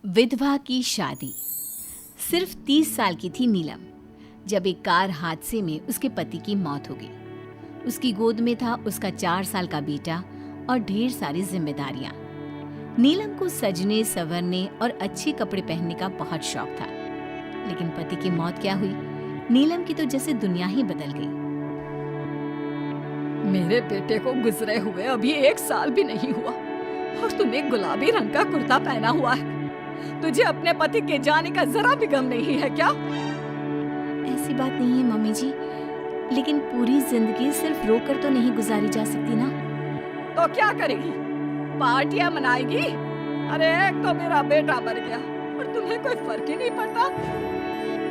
विधवा की शादी। सिर्फ 30 साल की थी नीलम जब एक कार हादसे में उसके पति की मौत हो गई। उसकी गोद में था उसका 4 साल का बेटा और ढेर सारी जिम्मेदारियां। नीलम को सजने संवरने और अच्छे कपड़े पहनने का बहुत शौक था, लेकिन पति की मौत क्या हुई, नीलम की तो जैसे दुनिया ही बदल गई। मेरे बेटे को गुजरे हुए अभी 1 साल भी नहीं हुआ और तूने गुलाबी रंग का कुर्ता पहना हुआ है। तुझे अपने पति के जाने का जरा भी गम नहीं है क्या? ऐसी बात नहीं है मम्मी जी, लेकिन पूरी जिंदगी सिर्फ रोकर तो नहीं गुजारी जा सकती ना। तो क्या करेगी? पार्टियां मनाएगी? अरे एक तो मेरा बेटा मर गया और तुम्हें कोई फर्क ही नहीं पड़ता।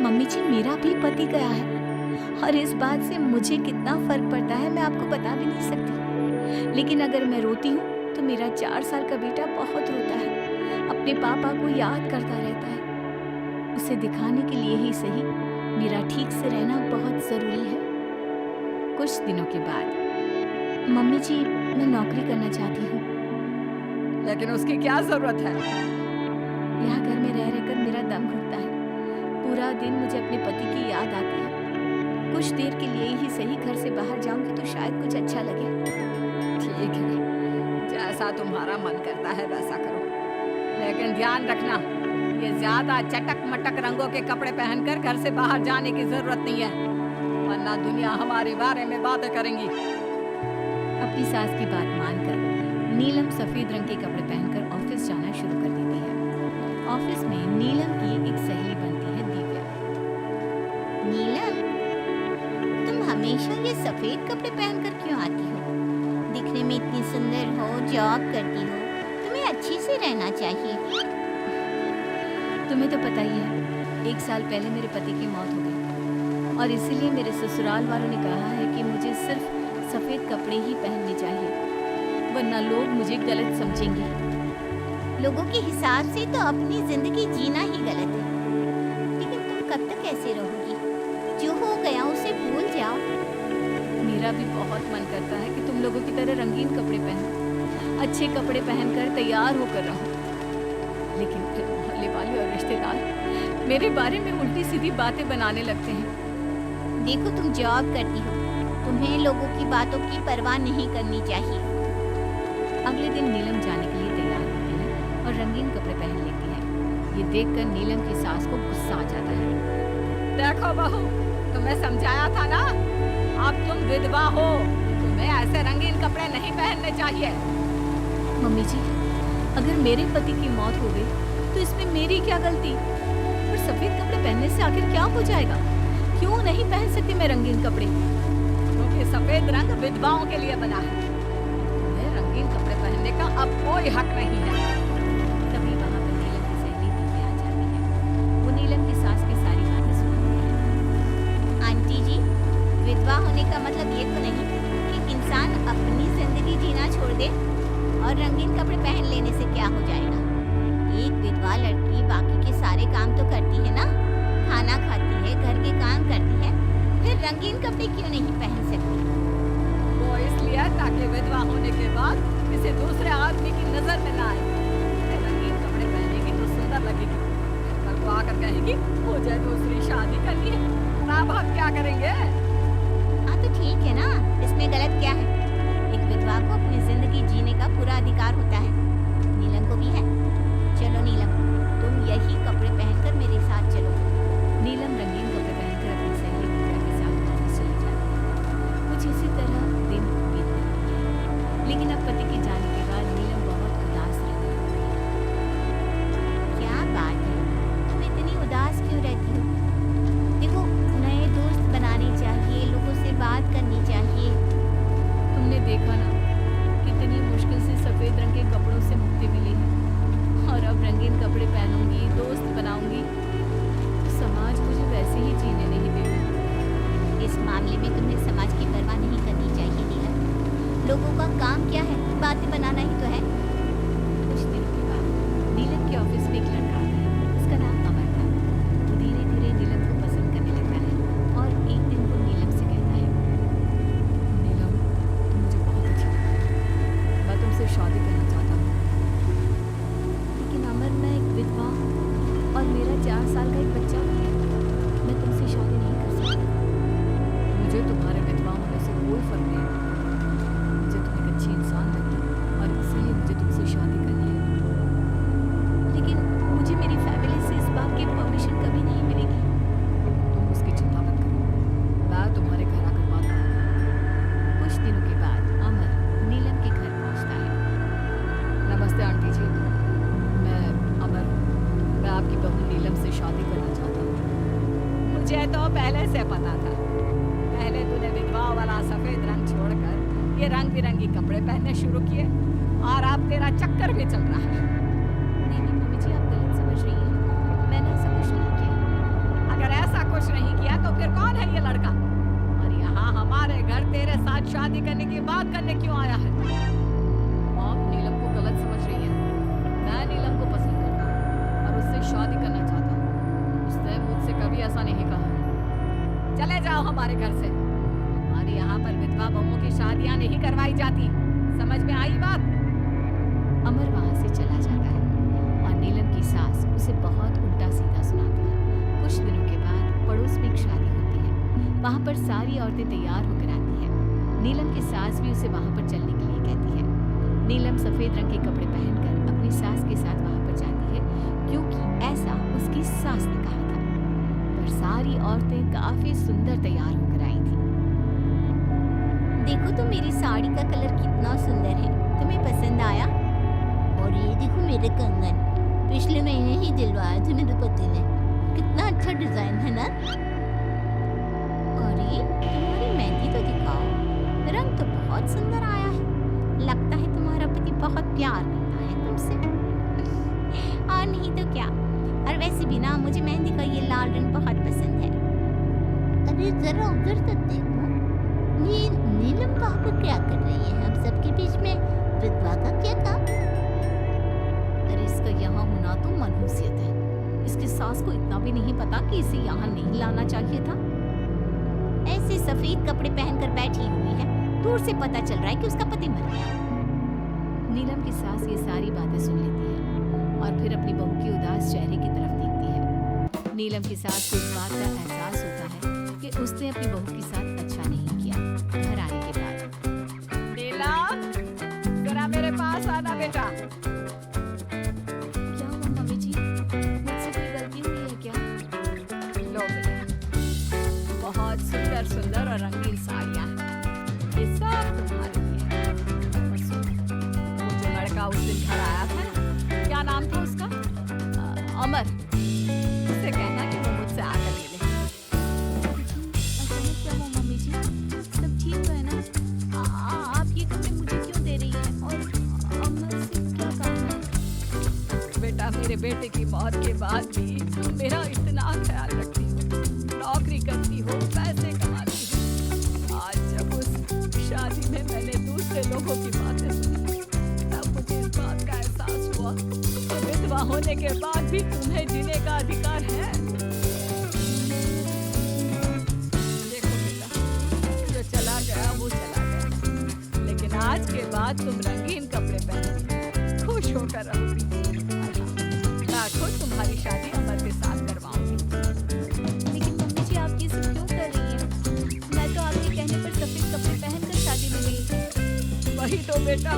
मम्मी जी, मेरा भी पति गया है और इस बात से मुझे कितना फर्क पड़ता है मैं आपको बता भी नहीं सकती। लेकिन अगर मैं रोती हूँ तो मेरा 4 साल का बेटा बहुत रोता है, अपने पापा को याद करता रहता है। उसे दिखाने के लिए ही सही मेरा ठीक से रहना बहुत जरूरी है। कुछ दिनों के बाद मम्मी जी, मैं नौकरी करना चाहती हूँ। लेकिन उसकी क्या जरूरत है? यहाँ घर में रह रहकर मेरा दम घुटता है। पूरा दिन मुझे अपने पति की याद आती है। कुछ देर के लिए ही सही घर से बाहर जाऊंगी तो शायद कुछ अच्छा लगे। ठीक है, जैसा तुम्हारा मन करता है वैसा करो, लेकिन ध्यान रखना ये ज्यादा चटक मटक रंगों के कपड़े पहनकर घर से बाहर जाने की जरूरत नहीं है, वरना दुनिया हमारे बारे में बातें करेंगी। अपनी सास की बात मानकर नीलम सफेद रंग के कपड़े पहनकर ऑफिस जाना शुरू कर देती है। ऑफिस में नीलम की एक सहेली बनती है, दिव्या। नीलम, तुम हमेशा ये सफेद कपड़े पहनकर क्यों आती हो? दिखने में इतनी सुंदर हो, जॉब करती हो, तुम्हें अच्छे से रहना चाहिए। तुम्हें तो पता ही है, 1 साल पहले मेरे पति की मौत हो गई और इसीलिए मेरे ससुराल वालों ने कहा है कि मुझे सिर्फ सफेद कपड़े ही पहनने चाहिए, वरना लोग मुझे गलत समझेंगे। लोगों के हिसाब से तो अपनी जिंदगी जीना ही गलत है, लेकिन तुम कब तक ऐसे रहोगी? जो हो गया उसे भूल जाओ। मेरा भी बहुत मन करता है कि तुम लोगों की तरह रंगीन कपड़े पहनो, अच्छे कपड़े पहनकर तैयार होकर रहो, लेकिन फिर मोहल्ले वाले और रिश्तेदार मेरे बारे में उल्टी सीधी बातें बनाने लगते हैं। देखो, तुम जॉब करती हो, तुम्हें लोगों की बातों की परवाह नहीं करनी चाहिए। अगले दिन नीलम जाने के लिए तैयार होती है और रंगीन कपड़े पहन लेती है। ये देखकर नीलम की सास को गुस्सा आ जाता है। देखो बहू, तुम्हें समझाया था ना, अब तुम विधवा हो, तुम्हें ऐसे रंगीन कपड़े नहीं पहनने चाहिए। मम्मी जी, अगर मेरे पति की मौत हो गई तो इसमें मेरी क्या गलती? और सफेद कपड़े पहनने से आखिर क्या हो जाएगा? क्यों नहीं पहन सकती मैं रंगीन कपड़े? क्योंकि सफेद रंग विधवाओं के लिए बना है। तुम्हें रंगीन कपड़े पहनने का अब कोई हक नहीं है। तभी वहाँ पर नीलम की सहेली दिव्या आ जाती है। वो नीलम की सास की सारी बातें सुनती है। आंटी जी, विधवा होने का मतलब ये तो नहीं कि इंसान अपनी जिंदगी जीना छोड़ दे और रंगीन कपड़े पहन लेने से क्या हो जाएगा। एक विधवा लड़की बाकी के सारे काम तो करती है ना, खाना खाती है, घर के काम करती है, फिर रंगीन कपड़े क्यों नहीं पहन सकती? वो इसलिए ताकि विधवा होने के बाद किसी दूसरे आदमी की नजर में ना आए। रंगीन कपड़े पहनेगी तो सुंदर लगेगी, कल को आकर कहेगी मुझे दूसरी शादी करनी है, तब हम क्या करेंगे? हाँ तो ठीक है ना, इसमें गलत क्या है? एक विधवा को अपनी जिंदगी जीने का पूरा अधिकार होता है, नीलम को भी है। चलो नीलम, तुम यही कपड़े पहनकर मेरे साथ चलो। नीलम रंगीन कपड़े पहनकर अपनी सहेली दिव्या के साथ ऑफिस चली जाती है। कुछ इसी तरह दिन बीतने लगते हैं, लेकिन अब पति के जाने के बाद नीलम बहुत उदास रहने लगती है। क्या बात है, तुम इतनी उदास क्यों रहती हो? देखो, नए दोस्त बनाने चाहिए, लोगों से बात करनी चाहिए। तुमने देखा ना, कितनी मुश्किल से सफेद रंग के कपड़ों से मुक्ति मिली है, और अब रंगीन कपड़े पहनूंगी, दोस्त बनाऊंगी तो समाज मुझे वैसे ही जीने नहीं देगा। इस मामले में तुम्हें समाज की परवाह नहीं करनी चाहिए नीलम। लोगों का काम क्या है? बातें बनाना ही तो है। कुछ दिनों के बाद नीलम के ऑफिस में एक लड़का आता है। उसका नाम अमर था। वो धीरे धीरे नीलम को पसंद करने लगता है और एक दिन वो नीलम से कहता है, नीलम, तुम मुझे बहुत अच्छी लगती हो, मैं तुमसे शादी करना चाहता हूँ। लेकिन अमर, मैं एक विधवा हूँ, तुमसे शादी करना चाहता हूँ। मुझे तो पहले से पता था। पहले तूने विधवा वाला सफेद रंग छोड़कर ये रंग बिरंगी कपड़े पहनने शुरू किए और अब तेरा चक्कर भी चल रहा है। नहीं मम्मी जी, आप गलत समझ रही हैं। मैंने ऐसा कुछ नहीं किया। अगर ऐसा कुछ नहीं किया तो फिर कौन है ये लड़का? और यहाँ हमारे घर तेरे साथ शादी करने की बात करने क्यों आया है? आप नीलम को गलत समझ रही हैं। मैं नीलम को पसंद करता हूँ और उससे शादी करना चाहता हूँ। उसने मुझसे कभी ऐसा नहीं कहा। चले जाओ हमारे घर से। हमारे यहाँ पर विधवा बहुओं की शादियाँ नहीं करवाई जाती। समझ में आई बात? अमर वहाँ से चला जाता है और नीलम की सास उसे बहुत उल्टा सीधा सुनाती है। कुछ दिनों के बाद पड़ोस में एक शादी होती है। वहाँ पर सारी औरतें तैयार होकर आती हैं। नीलम की सास भी उसे वहाँ पर चलने के लिए कहती है। नीलम सफेद रंग के कपड़े पहनकर अपनी सास के साथ वहाँ पर जाती है, क्योंकि ऐसा उसकी सास ने कहा था। पर सारी औरतें काफी सुंदर तैयार होकर आई थी। देखो तो मेरी साड़ी का कलर कितना सुंदर है, तुम्हें पसंद आया? और ये देखो मेरे कंगन, पिछले महीने ही दिलवाया थे मेरे पति ने। कितना अच्छा डिजाइन है ना? अरे तुम्हारी मेहंदी तो दिखाओ, रंग तो बहुत सुंदर आया है। लगता है तुम्हारा पति बहुत प्यार करता है तुमसे। और नहीं तो क्या। और वैसे भी ना मुझे मेहंदी का ये लाल रंग बहुत पसंद है। अरे जरा उधर तक देखो, ये नीलम वहाँ पर क्या कर रही है? हम सबके बीच में विधवा का क्या काम? अरे इसका यहाँ होना तो मनहूसियत है। इसकी सास को इतना भी नहीं पता कि इसे यहाँ नहीं लाना चाहिए था। ऐसे सफेद कपड़े पहनकर बैठी हुई है, दूर से पता चल रहा है कि उसका पति मर गया। नीलम की सास ये सारी बातें सुन लेती है और फिर अपनी बहू के उदास चेहरे की तरफ देखती है। नीलम की सास को इस बात का एहसास होता है कि उसने अपनी बहू के साथ अच्छा नहीं किया। घर आने के बाद नीलम, जरा मेरे पास आना बेटा। क्या हुआ मम्मी जी? मुझसे कोई गलती हुई है क्या? लो बेटा, बहुत सुंदर सुंदर और रंगीन साड़ियाँ हैं। ये सब तुम्हारे लिए है। और सुनो, वो जो लड़का उस दिन घर आया था ना, क्या नाम था उसका? अमर। उससे कहना कि वो मुझसे आकर मिले। अचानक क्या हुआ मम्मी जी? सब ठीक तो है ना? आप ये कपड़े मुझे क्यों दे रही हैं? और अमर से क्या काम है? बेटा, मेरे बेटे की मौत के बाद भी तुम मेरा इतना ख्याल रखती हो, नौकरी करती हो, पैसे कमाती हो। आज जब उस शादी में मैंने दूसरे लोगों की बातें सुनी, तब मुझे इस बात का एहसास हुआ कि विधवा होने के बाद भी तुम्हें जीने का अधिकार है। देखो बेटा, जो चला गया वो चला गया, लेकिन आज के बाद तुम रंगीन कपड़े पहनो, खुश होकर रहोगी। मैं खुद तुम्हारी शादी अमर के साथ करवाऊंगी। लेकिन मम्मी जी, आप ये सब क्यों कर रही हैं? मैं तो आपके कहने पर सफेद कपड़े पहनकर शादी में गई थी। वही तो बेटा,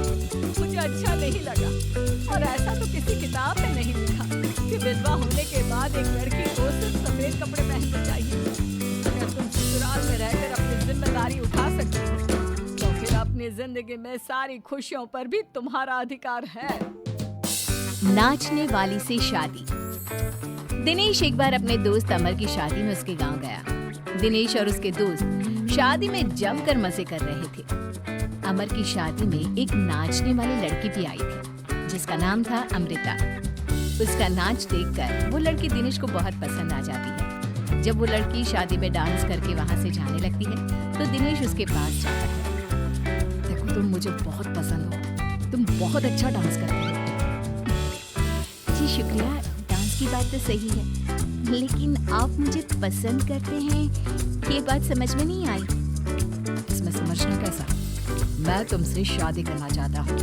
मुझे अच्छा नहीं लगा। और ऐसा तो किसी किताब में नहीं लिखा कि विधवा होने के बाद एक लड़की को सिर्फ सफेद कपड़े पहनने चाहिए। अगर तुम ससुराल में रहकर अपनी जिम्मेदारी उठा सकती हो, तो फिर अपनी जिंदगी में सारी खुशियों पर भी तुम्हारा अधिकार है। नाचने वाली से शादी। दिनेश एक बार अपने दोस्त अमर की शादी में उसके गांव गया। दिनेश और उसके दोस्त शादी में जमकर मजे कर रहे थे। अमर की शादी में एक नाचने वाली लड़की भी आई थी, जिसका नाम था अमृता। उसका नाच देखकर वो लड़की दिनेश को बहुत पसंद आ जाती है। जब वो लड़की शादी में डांस करके वहां से जाने लगती है, तो दिनेश उसके पास जाता है। देखो, तुम मुझे बहुत पसंद हो, तुम बहुत अच्छा डांस करते हो। जी शुक्रिया, डांस की बात तो सही है, लेकिन आप मुझे पसंद करते हैं ये बात समझ में नहीं आई। इसमें समझना कैसा? मैं तुमसे शादी करना चाहता हूँ।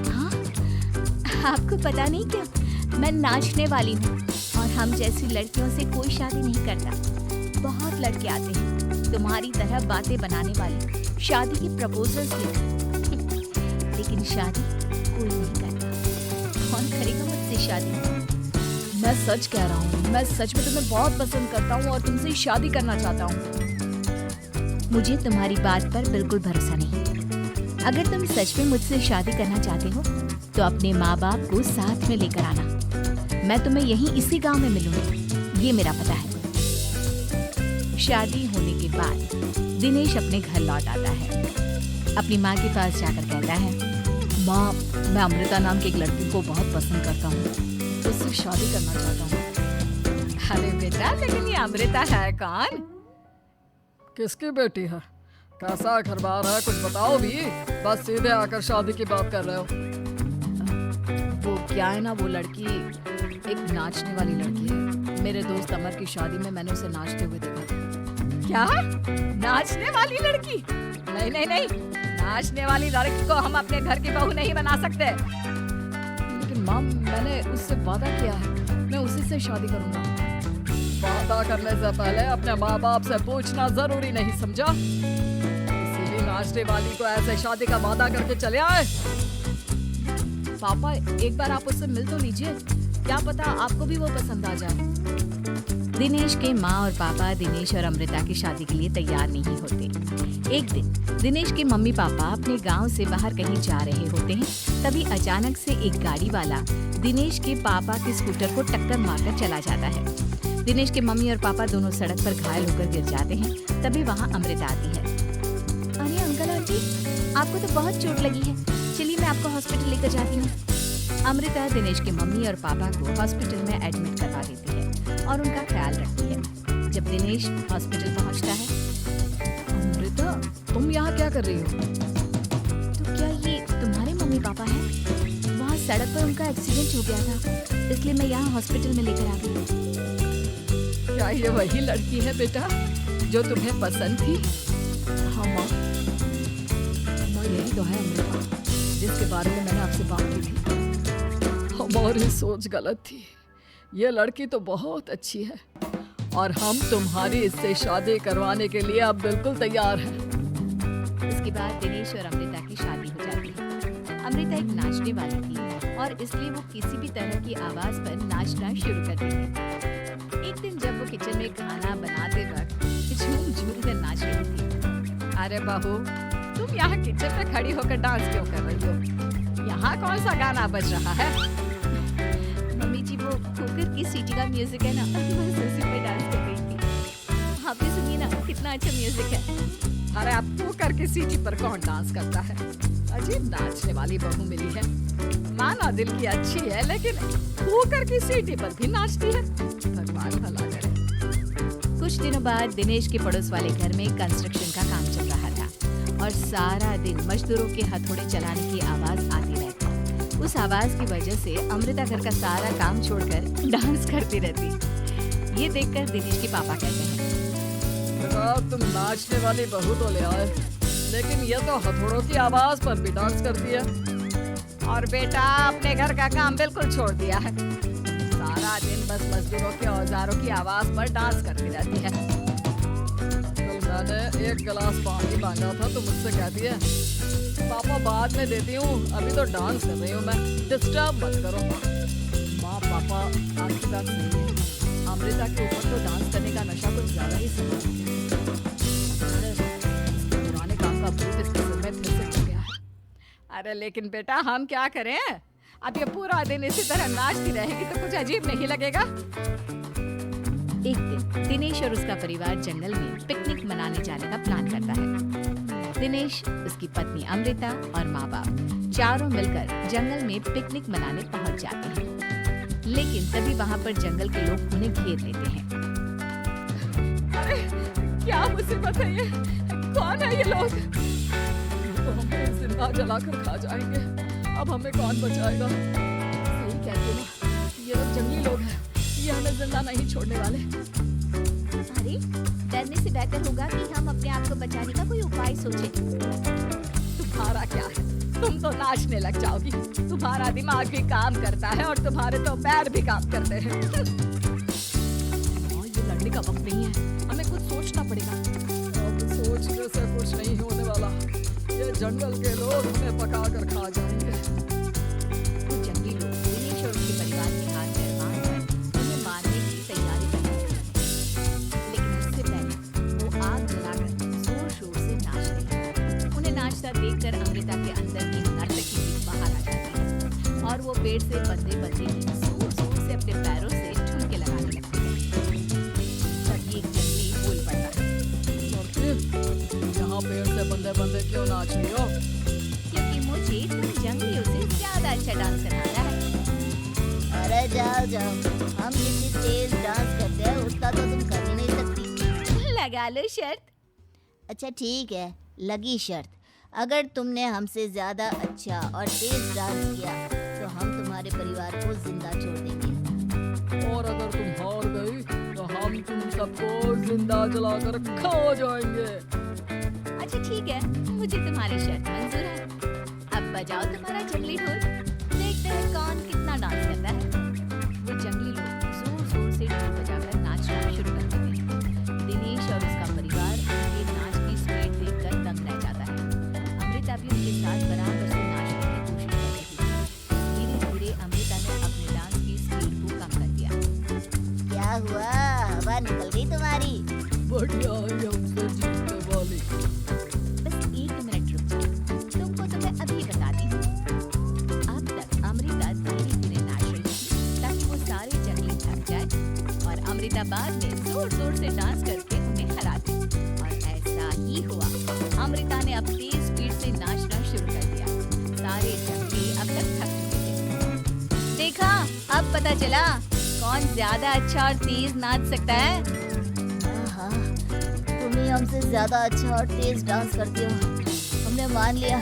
हाँ, आपको पता नहीं क्या, मैं नाचने वाली हूँ और हम जैसी लड़कियों से कोई शादी नहीं करता। बहुत लड़के आते हैं तुम्हारी तरह बातें बनाने वाले, शादी के प्रपोजल्स लेकर, लेकिन शादी कोई नहीं करता। कौन करेगा मुझसे शादी? मैं सच कह रहा हूँ, मैं सच में तुम्हें बहुत पसंद करता हूँ और तुमसे शादी करना चाहता हूँ। मुझे तुम्हारी बात पर बिल्कुल भरोसा नहीं। अगर तुम सच में मुझसे शादी करना चाहते हो तो अपने माँ बाप को साथ में लेकर आना। मैं तुम्हें यहीं इसी गांव में मिलूंगी, ये मेरा पता है। शादी होने के बाद दिनेश अपने घर लौट आता है। अपनी माँ के पास जाकर कहता है, माँ, मैं अमृता नाम की एक लड़की को बहुत पसंद करता हूँ, उससे शादी करना चाहता हूँ। अरे बेटा, लेकिन ये अमृता है कौन? किसकी बेटी है? कैसा घर बार है, कुछ बताओ भी। बस सीधे आकर शादी की बात कर रहे हो। वो क्या है ना, वो लड़की एक नाचने वाली लड़की है। मेरे दोस्त अमर की शादी में मैंने उसे नाचते हुए देखा था। क्या? नाचने वाली लड़की? नहीं नहीं नहीं, नाचने वाली लड़की को हम अपने घर की बहू नहीं बना सकते। लेकिन माँ, मैंने उससे वादा किया है, मैं उसी से शादी करूंगा। वादा करने से पहले अपने माँ बाप से पूछना जरूरी नहीं समझा? किसी भी नाचने वाली को ऐसे शादी का वादा करके चले आए। पापा, एक बार आप उससे मिल तो लीजिए, क्या पता आपको भी वो पसंद आ जाए। दिनेश के माँ और पापा दिनेश और अमृता की शादी के लिए तैयार नहीं होते। एक दिन दिनेश के मम्मी पापा अपने गांव से बाहर कहीं जा रहे होते हैं। तभी अचानक से एक गाड़ी वाला दिनेश के पापा के स्कूटर को टक्कर मारकर चला जाता है। दिनेश के मम्मी और पापा दोनों सड़क पर घायल होकर गिर जाते हैं। तभी वहाँ अमृता आती है। अरे अंकल आंटी, आपको तो बहुत चोट लगी है, चलिए मैं आपको हॉस्पिटल लेकर जाती हूँ। अमृता दिनेश के मम्मी और पापा को हॉस्पिटल में एडमिट करवा देती है और उनका ख्याल रखती है। जब दिनेश हॉस्पिटल पहुंचता है, अमृता, तुम यहाँ क्या कर रही हो? तो क्या ये तुम्हारे मम्मी पापा हैं? वहाँ सड़क पर उनका एक्सीडेंट हो गया था, इसलिए मैं यहाँ हॉस्पिटल में लेकर आ गई। क्या ये वही लड़की है बेटा जो तुम्हें पसंद थी? हाँ माँ, यही तो है अमृता, जिसके बारे में मैंने आपसे बात की थी। हमारी सोच गलत थी। ये लड़की तो बहुत अच्छी है और हम तुम्हारी इससे शादी करवाने के लिए अब बिल्कुल तैयार हैं। इसके बाद दिनेश और अमृता की शादी हो जाती है। अमृता एक नाचने वाली थी और इसलिए वो किसी भी तरह की आवाज पर नाचना शुरू कर देती। एक दिन जब वो किचन में खाना बनाते वक्त झूम झूम कर नाच रही थी। अरे बहू, तुम यहाँ किचन में खड़ी होकर डांस क्यों कर रही हो? यहाँ कौन सा गाना बज रहा है? मम्मी जी, वो कुकर की सीटी का म्यूजिक है ना, बस उसी पे डांस कर रही थी। आप भी सुनिए ना, कितना अच्छा म्यूजिक है। अरे अब कुकर की सीटी पर कौन डांस करता है? अजीब नाचने वाली बहू मिली है। माना दिल की अच्छी है, लेकिन कुकर की सीटी पर भी नाचती है। भगवान भला करे। कुछ दिनों बाद दिनेश के पड़ोस वाले घर में कंस्ट्रक्शन का काम चल रहा था और सारा दिन मजदूरों के हथौड़े चलाने की आवाज आती रहती। उस आवाज की वजह से अमृता घर का सारा काम छोड़कर डांस करती रहती। ये देखकर दिनेश के पापा कहते हैं, बेटा, तुम नाचने वाली बहू तो ले आए, लेकिन ये तो हथौड़ों की आवाज पर भी डांस करती है। और बेटा अपने घर का काम बिल्कुल छोड़ दिया है, सारा दिन बस मजदूरों के औजारों की आवाज पर डांस करती रहती है। कल मैंने एक गिलास पानी मांगा था तो मुझसे कहती है, पापा बाद में देती हूँ, अभी तो डांस कर रही हूँ मैं, डिस्टर्ब मत करो। माँ पापा, आपकी बात सही है। अमृता के ऊपर तो डांस करने का नशा कुछ ज्यादा ही सवाल है। पुराने काम का भूत इसके सिर में फिर से चढ़ गया है। अरे लेकिन बेटा हम क्या करें? अब ये पूरा दिन इसी तरह नाचती रहेगी तो कुछ अजीब नहीं लगेगा? एक दिन दिनेश और उसका परिवार जंगल में पिकनिक मनाने जाने का प्लान करता है। दिनेश, उसकी पत्नी अमृता और माँ बाप चारों मिलकर जंगल में पिकनिक मनाने पहुंच जाते हैं। लेकिन तभी वहाँ पर जंगल के लोग उन्हें घेर लेते हैं। अरे क्या मुसीबत है ये? कौन है ये लोग? तो हमें जिंदा जलाकर खा जाएंगे। अब हमें कौन बचाएगा? सही कहते हो, ये लोग जंगली लोग हैं, ये हमें जिंदा नहीं छोड़ने वाले। अरे डरने से बेहतर होगा कि हम अपने आप को बचाने का कोई उपाय सोचें। तुम्हारा क्या है? तुम तो नाचने लग जाओगी। तुम्हारा दिमाग भी काम करता है और तुम्हारे तो पैर भी काम करते हैं। ये लड़ने का वक्त नहीं है, हमें कुछ सोचना पड़ेगा। अब सोचने से कुछ नहीं होने वाला। ये जंगल के लोग हमें पका कर खा जाएंगे। वो जंगली लोग दिनेश और उसके परिवार के हाथ पैर बांधकर उन्हें मारने की तैयारी कर रहे थे। लेकिन उससे पहले वो आग जलाकर जोर शोर से नाच रहे थे। उन्हें नाचता देखकर अमृता के अंदर की नर्तकी भी बाहर आ जाती है और वो पेड़ से बंधे बंधे जोर जोर से अपने नाच लिया? क्योंकि मुझे तुम जंगलियों से ज्यादा अच्छा डांस करवाना है। अरे जाओ जाओ, हम जितनी तेज डांस करते हैं उतना तो तुम कर ही नहीं सकती। लगा लो शर्त। अच्छा ठीक है, लगी शर्त। अगर तुमने हमसे ज्यादा अच्छा और तेज डांस किया तो हम तुम्हारे परिवार को जिंदा छोड़ देंगे। और अगर तुम हार गई तो हम तुम सबको जिंदा जलाकर खा जाएंगे। अच्छा ठीक है, मुझे तुम्हारी शर्त मंजूर है। अब बजाओ तुम्हारा जंगली ढोल, देखते हैं कौन कितना डांस करता है। वो जंगली लोग जोर जोर से ढोल बजाकर नाचना शुरू कर देते हैं। दिनेश और उसका परिवार उनके नाच की स्पीड देखकर दंग रह जाता है। अमृता भी उनके साथ बराबर से नाचने की कोशिश कर रही थी। धीरे धीरे अमृता ने अपने डांस की स्पीड को कम कर दिया। क्या हुआ, हवा निकल गई तुम्हारी? बढ़िया है हमसे जीतने वाली। बस 1 मिनट रुक जाओ, तुमको तो मैं अभी बताती हूँ। अब तक अमृता धीरे धीरे नाच रही थी ताकि वो सारे जंगली थक जाए और अमृता बाद में जोर जोर से डांस करके उन्हें हरा दे। और ऐसा ही हुआ। अमृता ने अब तेज स्पीड से नाचना शुरू कर दिया। सारे जंगली अब तक थक चुके थे। देखा, अब पता चला कौन ज्यादा अच्छा और तेज नाच सकता है। हाँ, तुम ही हमसे ज्यादा अच्छा और तेज डांस करती हो। हमने मान लिया,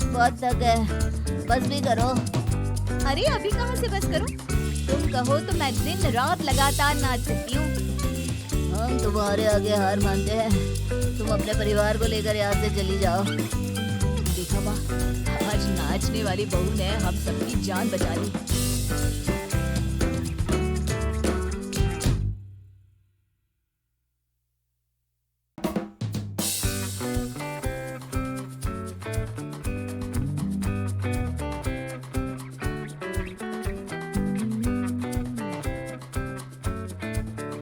बहुत थक गए, बस भी करो। अरे अभी कहाँ से बस करूं? तुम कहो तो मैं दिन रात लगातार नाच सकती हूँ। हम तुम्हारे आगे हार मानते हैं। तुम अपने परिवार को लेकर यहाँ से चली जाओ। देखा माँ, आज नाचने वाली बहू ने हम सबकी जान बचा ली।